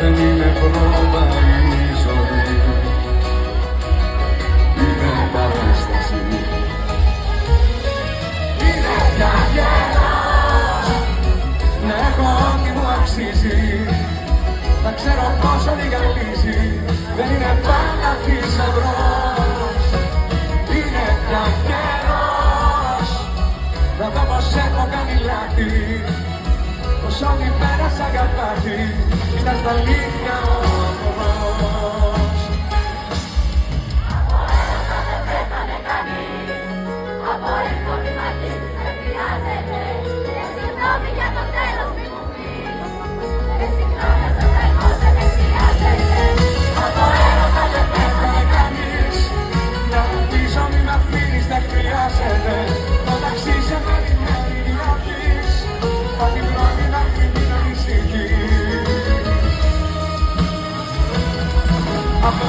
δεν είναι πρόβα η ζωή. Είναι παράσταση. Είναι πια καιρός να έχω ό,τι μου αξίζει. Να ξέρω πόσο γαλίζει. Δεν είναι πάντα θησαυρός. Είναι πια καιρός να δω πως έχω κάνει λάθη. Πως όλη μέρα σ' αγαπάθη ήταν στα αλήθεια ο αμορός. Από έρωτα δεν πέθανε κανείς. Από εύκολη μαγική δεν χρειάζεται. Και συγγνώμη για το τέλος μη μου πεις. Και συγγνώμη στο τέλος δεν χρειάζεται. Από έρωτα δεν πέθανε κανείς. Να μου πεις μη μ' αφήνεις δεν χρειάζεται. Το ταξί σε μεριμνέρι να πεις. Μα την πρώτη να μην ανησυχείς. Από